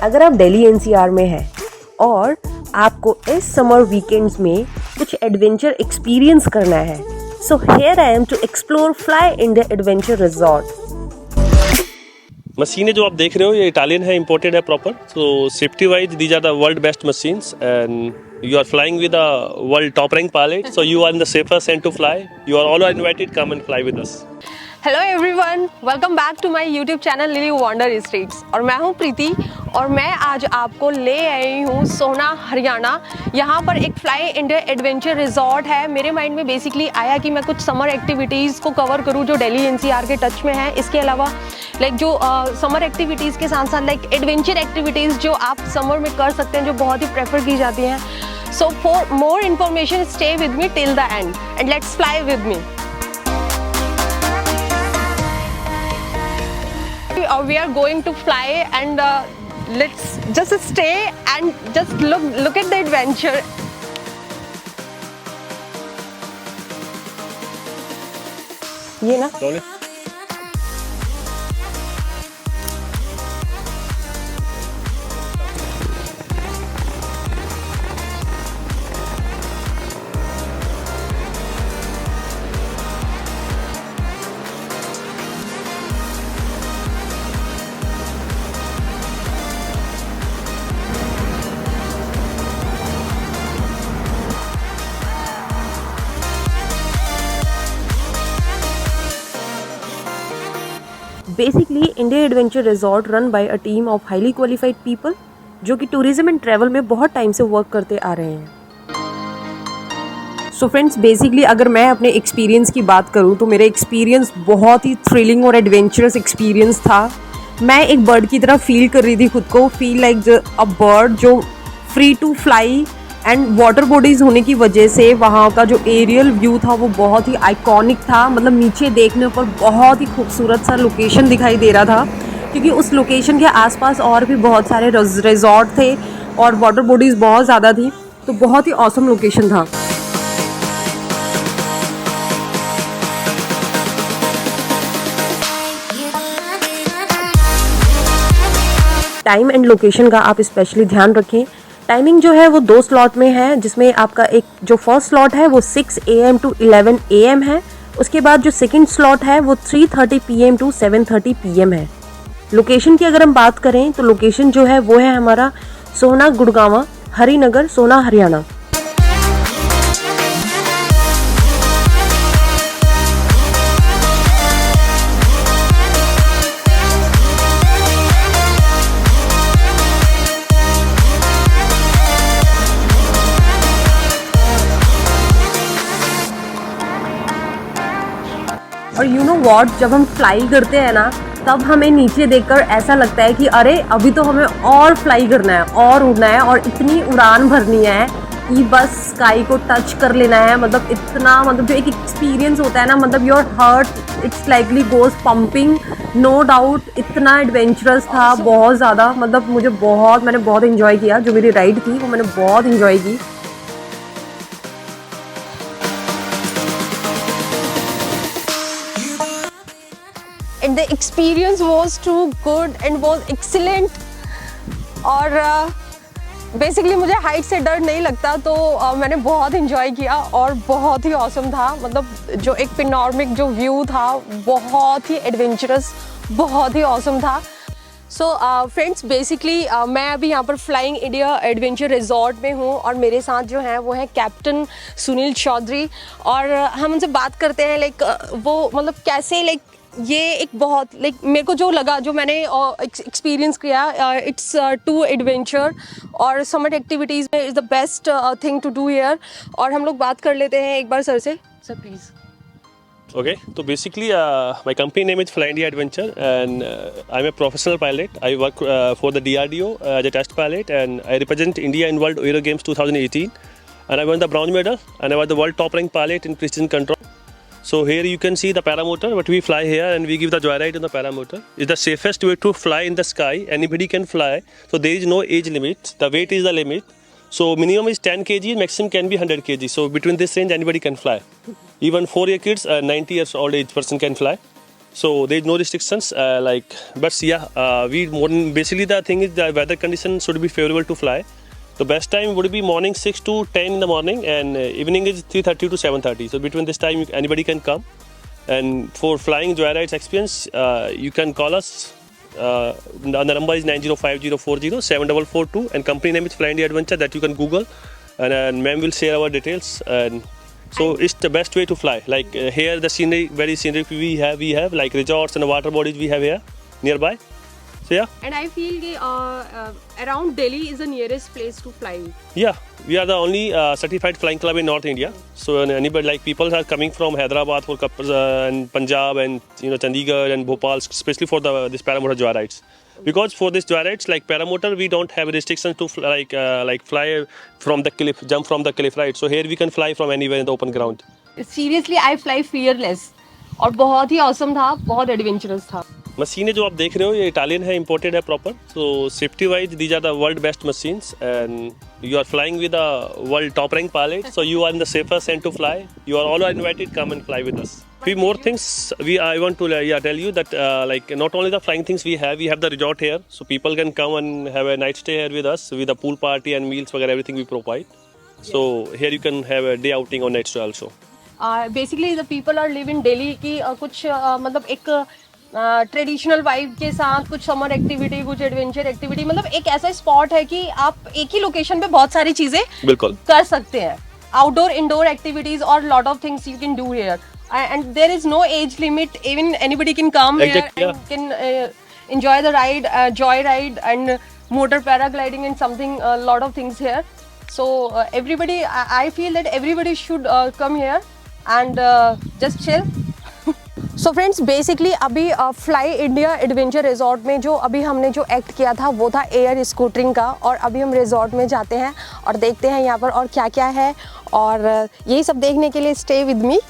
अगर आप दिल्ली एनसीआर में हैं और आपको इस समर वीकेंड्स में कुछ एडवेंचर एक्सपीरियंस करना है, so here I am to explore fly India adventure resort. मशीनें जो आप देख रहे हो ये इटालियन है, इंपोर्टेड है proper. So safety wise these are the world best machines and you are flying with a world top rank pilot, so you are in the safest end to fly. You are all invited, come and fly with us. Hello everyone, welcome back to my YouTube channel Lily Wonder Streets. और मैं हूं प्रीति और मैं आज आपको ले आई हूं सोहना हरियाणा। यहां पर एक फ्लाई इंडिया एडवेंचर रिजॉर्ट है। मेरे माइंड में बेसिकली आया कि मैं कुछ समर एक्टिविटीज़ को कवर करूं जो दिल्ली एनसीआर के टच में है। इसके अलावा जो समर एक्टिविटीज़ के साथ साथ एडवेंचर एक्टिविटीज़ जो आप समर में कर सकते हैं, जो बहुत ही प्रेफर की जाती हैं। So for more information stay with me till the end and let's fly with me. We are going to fly and let's just stay and just look at the adventure. ये ना basically India adventure resort run by a team of highly qualified people जो कि tourism and travel में बहुत time से work करते आ रहे हैं। सो फ्रेंड्स, बेसिकली अगर मैं अपने एक्सपीरियंस की बात करूं तो मेरा एक्सपीरियंस बहुत ही थ्रिलिंग और एडवेंचरस एक्सपीरियंस था। मैं एक बर्ड की तरह फील कर रही थी खुद को, फील लाइक अ बर्ड जो free to fly and water bodies होने की वजह से वहाँ का जो एरियल व्यू था वो बहुत ही आइकॉनिक था। मतलब नीचे देखने पर बहुत ही खूबसूरत सा लोकेशन दिखाई दे रहा था, क्योंकि उस लोकेशन के आसपास और भी बहुत सारे रिजॉर्ट थे और वाटर बॉडीज़ बहुत ज़्यादा थी, तो बहुत ही ऑसम लोकेशन था। टाइम एंड लोकेशन का आप स्पेशली ध्यान रखें। टाइमिंग जो है वो 2 स्लॉट में है, जिसमें आपका एक जो फर्स्ट स्लॉट है वो 6 AM to 11 AM है। उसके बाद जो सेकंड स्लॉट है वो 3:30 PM to 7:30 PM है। लोकेशन की अगर हम बात करें तो लोकेशन जो है वो है हमारा सोहना गुड़गांवा हरिनगर, सोहना हरियाणा। और यू नो वॉट, जब हम फ्लाई करते हैं ना तब हमें नीचे देखकर ऐसा लगता है कि अरे अभी तो हमें और फ्लाई करना है और उड़ना है और इतनी उड़ान भरनी है कि बस स्काई को टच कर लेना है। मतलब इतना, मतलब जो एक एक्सपीरियंस होता है ना, मतलब your heart it's likely goes pumping, no doubt. इतना एडवेंचरस था, बहुत ज़्यादा। मतलब मैंने बहुत इन्जॉय किया। जो मेरी राइड थी वो मैंने बहुत इन्जॉय की। And the experience was too good and was excellent. और बेसिकली मुझे हाइट से डर नहीं लगता, तो मैंने बहुत इन्जॉय किया और बहुत ही ऑसम था। मतलब जो एक पेनोरामिक जो व्यू था बहुत ही एडवेंचरस, बहुत ही ऑसम था। सो फ्रेंड्स, बेसिकली मैं अभी यहाँ पर फ्लाइंग इंडिया एडवेंचर रिजॉर्ट में हूँ और मेरे साथ जो है वो है कैप्टन सुनील चौधरी। और हम उनसे बात करते हैं वो मतलब कैसे ये एक बहुत मेरे को जो लगा, जो मैंने एक्सपीरियंस किया, इट्स टू एडवेंचर और समर एक्टिविटीज़ में is the best thing to do here. और हम लोग बात कर लेते हैं एक बार सर से। Sir please. Okay, so basically my company name is Fly India Adventure and I'm a professional pilot. I work for the DRDO as a test pilot and I represent India in World Aero Games 2018 and I won the bronze medal and I was the world top rank pilot in precision control. So here you can see the paramotor, but we fly here and we give the joyride on the paramotor. It's the safest way to fly in the sky. Anybody can fly, so there is no age limit. The weight is the limit. So minimum is 10 kg, maximum can be 100 kg. So between this range, anybody can fly. Even 4-year kids, 90 years old age person can fly. So there is no restrictions. But yeah, basically the thing is the weather conditions should be favorable to fly. The best time would be morning 6 to 10 in the morning, and evening is 3:30 to 7:30. So between this time, anybody can come. And for flying joyrides experience, you can call us. The number is 9050407442, and company name is Fly India Adventure. That you can Google, and ma'am will share our details. And so it's the best way to fly. Here the scenery, very scenic we have like resorts and water bodies we have here nearby. So yeah. And I feel around Delhi is the nearest place to fly. Yeah, we are the only certified flying club in North India. So anybody, like people are coming from Hyderabad for and Punjab and Chandigarh and Bhopal, especially for this paramotor joyrides. Because for this joyrides, like paramotor, we don't have restrictions to fly from the cliff, jump from the cliff, right? So here we can fly from anywhere in the open ground. Seriously, I fly fearless. और बहुत ही awesome था, बहुत adventurous था. मशीनें जो आप देख रहे हो ये इटालियन है, इम्पोर्टेड है proper. So safety wise these are the world best machines, and you are flying with a world top rank pilot. So you are in the safest and to fly. You are all invited, come and fly with us. Few more things I want to tell you that not only the flying things we have the resort here, so people can come and have a night stay here with us with a pool party and meals, everything we provide. So here you can have a day outing or night stay also. Basically the people are live in Delhi की कुछ मतलब एक traditional vibe के साथ कुछ summer activity, कुछ adventure activity, मतलब एक ऐसा स्पॉट है कि आप एक ही लोकेशन पे बहुत सारी चीजें बिल्कुल कर सकते हैं. आउटडोर इंडोर एक्टिविटीज और lot of things you can do here. And there is no age limit. Even anybody can come here and can enjoy the ride, joy ride and motor paragliding and something, a lot of things here. So everybody, I feel that everybody should come here and just chill. So friends, basically अभी fly India adventure resort में जो अभी हमने जो act किया था वो था एयर स्कूटरिंग का. और अभी हम रिजॉर्ट में जाते हैं और देखते हैं यहाँ पर और क्या क्या है, और यही सब देखने के लिए स्टे विद मी.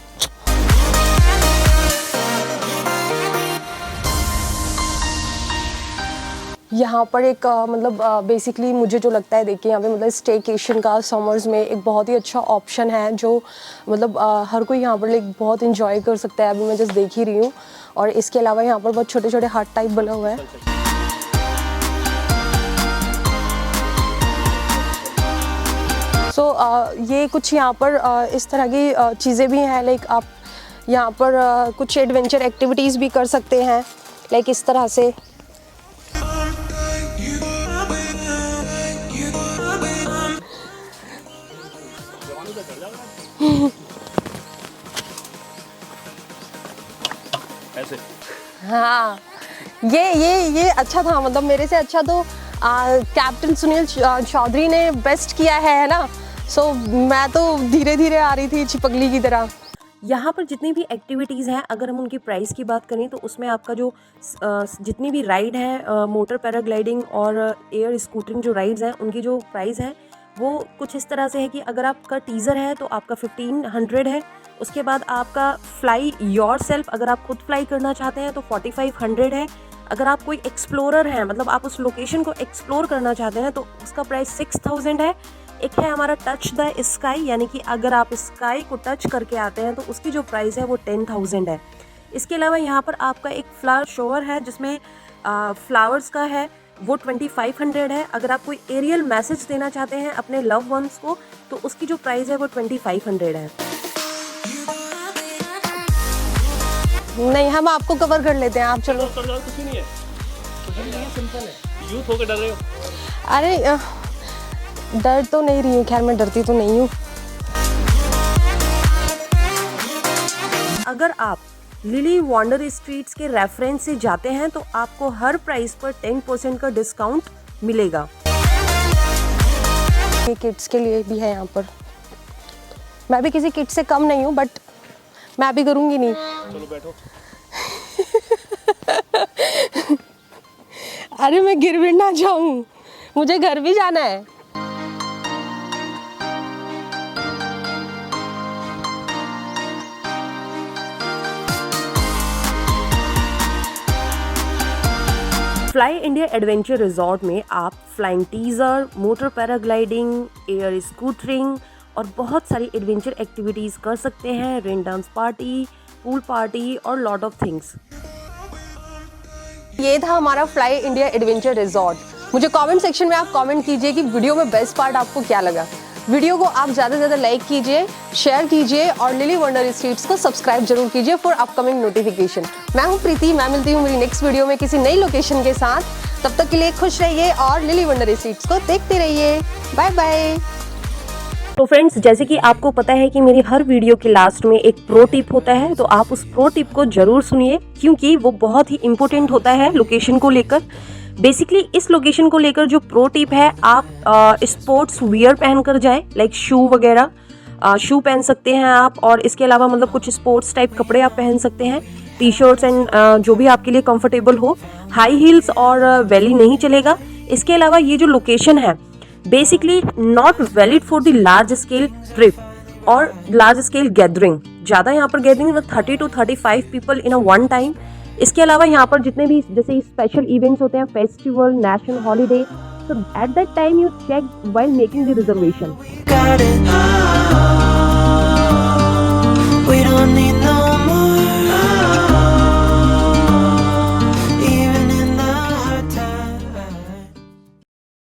यहाँ पर एक मतलब बेसिकली मुझे जो लगता है देख के यहाँ पे मतलब स्टेकेशन का समर्स में एक बहुत ही अच्छा ऑप्शन है जो मतलब हर कोई यहाँ पर लाइक बहुत इंजॉय कर सकता है. अभी मैं जस्ट देख ही रही हूँ. और इसके अलावा यहाँ पर बहुत छोटे छोटे हट टाइप बना हुआ है. सो ये कुछ यहाँ पर इस तरह की चीज़ें भी हैं. लाइक आप यहाँ पर कुछ एडवेंचर एक्टिविटीज़ भी कर सकते हैं लाइक इस तरह से. हाँ, ये अच्छा था. मतलब मेरे से अच्छा तो कैप्टन सुनील चौधरी ने बेस्ट किया है ना. सो मैं तो धीरे धीरे आ रही थी चिपकली की तरह. यहाँ पर जितनी भी एक्टिविटीज़ हैं, अगर हम उनकी प्राइस की बात करें तो उसमें आपका जो जितनी भी राइड है, मोटर पैराग्लाइडिंग और एयर स्कूटरिंग जो राइड्स हैं, उनकी जो प्राइस है वो कुछ इस तरह से है कि अगर आपका टीज़र है तो आपका 1500 है. उसके बाद आपका फ्लाई योर सेल्फ, अगर आप खुद फ्लाई करना चाहते हैं तो 4500 है. अगर आप कोई एक्सप्लोरर हैं, मतलब आप उस लोकेशन को एक्सप्लोर करना चाहते हैं तो उसका प्राइस 6000 है. एक है हमारा टच द स्काई, यानी कि अगर आप स्काई को टच करके आते हैं तो उसकी जो प्राइस है वो 10000 है. इसके अलावा यहाँ पर आपका एक फ्लावर शोवर है जिसमें फ्लावर्स का है, वो 2500 है. अगर आप कोई एरियल मैसेज देना चाहते हैं अपने लव वंस को तो उसकी जो प्राइस है वो 2500 है. नहीं, हम आपको कवर कर लेते हैं, आप चलो. कुछ नहीं है, सिंपल है. यूथ होकर डर रहे हो? अरे डर तो नहीं रही हूँ, खैर मैं डरती तो नहीं हूँ. अगर आप लिली वॉन्डर स्ट्रीट्स के रेफरेंस से जाते हैं तो आपको हर प्राइस पर 10% का डिस्काउंट मिलेगा. ये किड्स के लिए भी है यहाँ पर. मैं भी किसी किड से कम नहीं हूँ, बट मैं भी करूँगी नहीं. चलो बैठो. अरे मैं गिर भी ना जाऊँ, मुझे घर भी जाना है. फ्लाई इंडिया एडवेंचर रिजॉर्ट में आप फ्लाइंग टीज़र, मोटर पैराग्लाइडिंग, एयर स्कूटरिंग और बहुत सारी एडवेंचर एक्टिविटीज़ कर सकते हैं. Rain dance party, pool party or lot of things. ये था हमारा फ्लाई इंडिया एडवेंचर रिजॉर्ट। मुझे कमेंट सेक्शन में आप कमेंट कीजिए कि वीडियो में बेस्ट पार्ट आपको क्या लगा। वीडियो को आप ज़्यादा से ज़्यादा लाइक कीजिए, शेयर कीजिए और लिली वंडर स्ट्रीट्स को सब्सक्राइब जरूर कीजिए फॉर अपकमिंग नोटिफिकेशन। मैं हूँ प्रीति, मैं मिलती हूँ मेरी नेक्स्ट वीडियो में किसी नई लोकेशन के साथ। तब तक के लिए खुश रहिए और लिली वंडर स्ट्रीट्स को देखते रहिए। Bye bye. तो फ्रेंड्स, जैसे कि आपको पता है कि मेरी हर वीडियो के लास्ट में एक प्रो टिप होता है, तो आप उस प्रो टिप को जरूर सुनिए क्योंकि वो बहुत ही इम्पोर्टेंट होता है लोकेशन को लेकर। बेसिकली इस लोकेशन को लेकर जो प्रो टिप है, आप स्पोर्ट्स वियर पहन कर जाएं, लाइक शू वगैरह, शू पहन सकते हैं आप, और इसके अलावा मतलब कुछ स्पोर्ट्स टाइप कपड़े आप पहन सकते हैं, टी शर्ट्स एंड जो भी आपके लिए कंफर्टेबल हो। हाई हील्स और वैली नहीं चलेगा। इसके अलावा ये जो लोकेशन है basically not valid for the large scale trip और लार्ज स्केल गैदरिंग। ज़्यादा यहाँ पर gathering 30 to 35 people in a one time. इसके अलावा यहाँ पर जितने भी जैसे स्पेशल इवेंट्स होते हैं, festival, national holiday, so at that time you check while making the reservation.